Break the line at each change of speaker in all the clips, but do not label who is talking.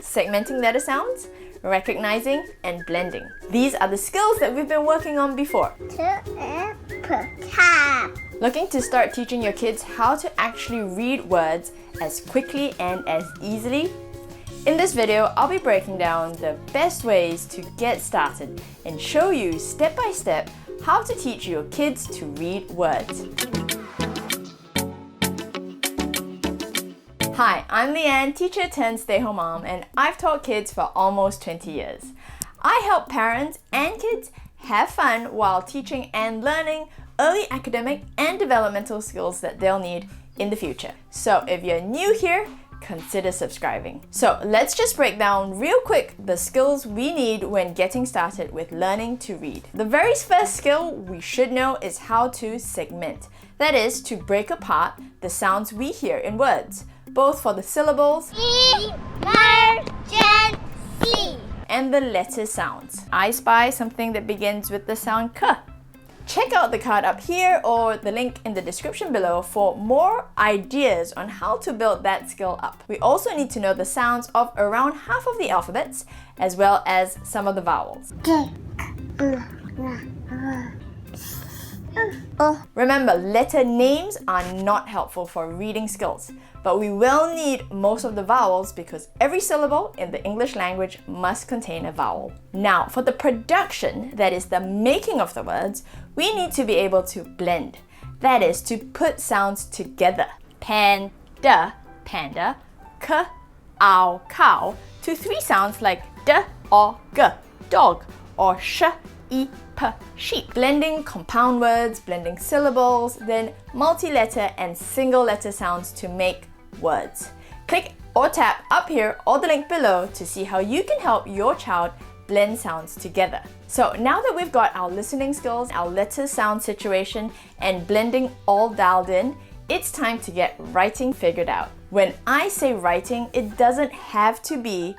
Segmenting letter sounds, recognizing, and blending. These are the skills that we've been working on before. Looking to start teaching your kids how to actually read words as quickly and as easily? In this video, I'll be breaking down the best ways to get started and show you step by step how to teach your kids to read words. Hi, I'm Leanne, teacher turned stay-home mom, and I've taught kids for almost 20 years. I help parents and kids have fun while teaching and learning early academic and developmental skills that they'll need in the future. So if you're new here, consider subscribing. So let's just break down real quick the skills we need when getting started with learning to read. The very first skill we should know is how to segment. That is, to break apart the sounds we hear in words, both for the syllables and the letter sounds. I spy something that begins with the sound k. Check out the card up here or the link in the description below for more ideas on how to build that skill up. We also need to know the sounds of around half of the alphabets as well as some of the vowels. Remember, letter names are not helpful for reading skills, but we will need most of the vowels because every syllable in the English language must contain a vowel. Now, for the production, that is the making of the words, we need to be able to blend. That is, to put sounds together. Panda, panda, k, ow, cow, to three sounds like d or g, dog, or sh, e, p, sheep. Blending compound words, blending syllables, then multi-letter and single letter sounds to make words. Click or tap up here or the link below to see how you can help your child blend sounds together. So now that we've got our listening skills, our letter sound situation, and blending all dialed in, it's time to get writing figured out. When I say writing, it doesn't have to be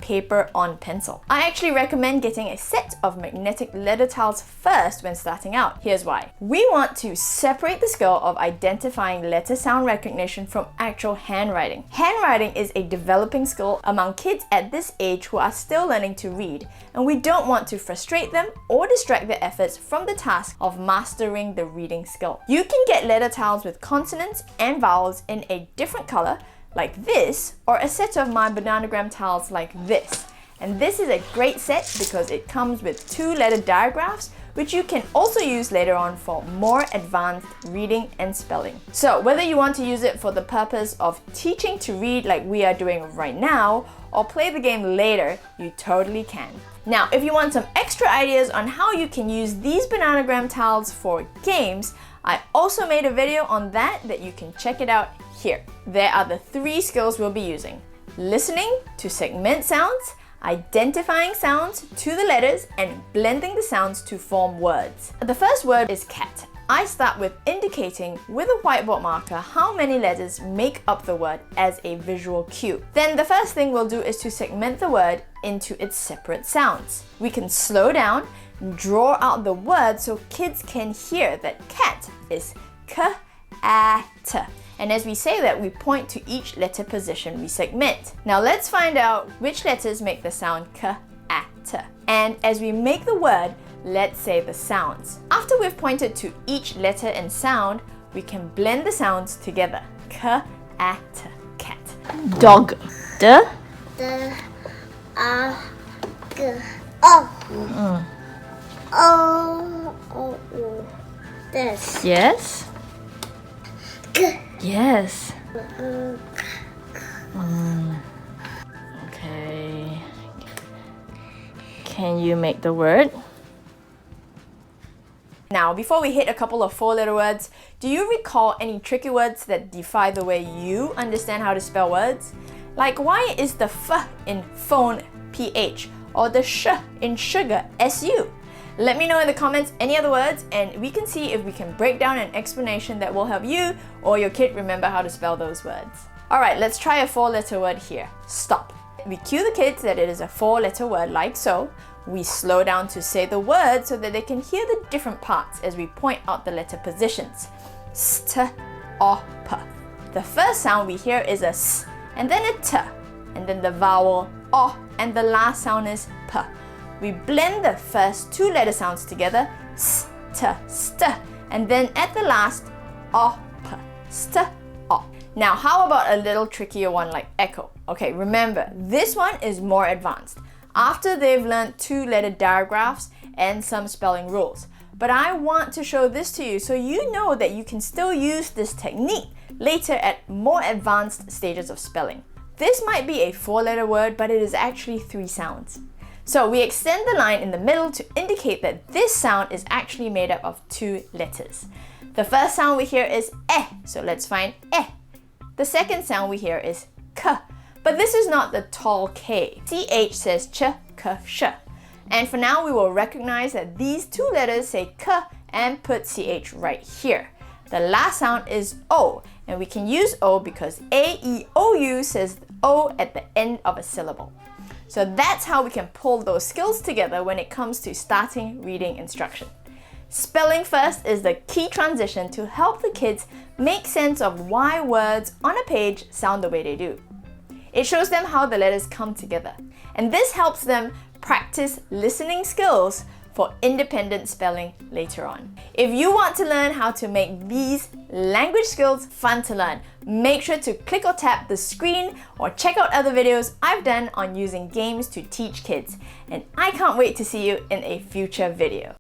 paper on pencil. I actually recommend getting a set of magnetic letter tiles first when starting out. Here's why. We want to separate the skill of identifying letter sound recognition from actual handwriting. Handwriting is a developing skill among kids at this age who are still learning to read, and we don't want to frustrate them or distract their efforts from the task of mastering the reading skill. You can get letter tiles with consonants and vowels in a different color, like this, or a set of My Bananagram tiles like this. And this is a great set because it comes with 2 letter diagraphs, which you can also use later on for more advanced reading and spelling. So whether you want to use it for the purpose of teaching to read like we are doing right now, or play the game later, you totally can. Now, if you want some extra ideas on how you can use these Bananagram tiles for games, I also made a video on that you can check it out here. There are the 3 skills we'll be using: listening to segment sounds, identifying sounds to the letters, and blending the sounds to form words. The first word is cat. I start with indicating with a whiteboard marker how many letters make up the word as a visual cue. Then the first thing we'll do is to segment the word into its separate sounds. We can slow down and draw out the word so kids can hear that cat is k-a-t. And as we say that, we point to each letter position we segment. Now let's find out which letters make the sound k-a-t. And as we make the word, let's say the sounds. After we've pointed to each letter and sound, we can blend the sounds together. K-a-t, cat. Dog. D.
D. A. G. O. O. O. O. This.
Yes.
G.
Yes. Okay. Can you make the word? Now, before we hit a couple of 4-letter words, do you recall any tricky words that defy the way you understand how to spell words? Like, why is the f in phone ph or the sh in sugar su? Let me know in the comments any other words, and we can see if we can break down an explanation that will help you or your kid remember how to spell those words. Alright, let's try a 4-letter word here. Stop. We cue the kids that it is a 4-letter word like so. We slow down to say the word so that they can hear the different parts as we point out the letter positions. St, op. The first sound we hear is a s and then a t, and then the vowel o, and the last sound is p. We blend the first two letter sounds together, s, t, st, and then at the last, op, st, op. Now, how about a little trickier one like echo? Okay, remember, this one is more advanced, after they've learned two-letter digraphs and some spelling rules. But I want to show this to you so you know that you can still use this technique later at more advanced stages of spelling. This might be a four-letter word, but it is actually three sounds. So we extend the line in the middle to indicate that this sound is actually made up of two letters. The first sound we hear is eh, so let's find eh. The second sound we hear is k, but this is not the tall K. CH says ch, k, sh. And for now, we will recognize that these two letters say k and put ch right here. The last sound is O, and we can use O because A-E-O-U says O at the end of a syllable. So that's how we can pull those skills together when it comes to starting reading instruction. Spelling first is the key transition to help the kids make sense of why words on a page sound the way they do. It shows them how the letters come together, and this helps them practice listening skills for independent spelling later on. If you want to learn how to make these language skills fun to learn, make sure to click or tap the screen or check out other videos I've done on using games to teach kids. And I can't wait to see you in a future video.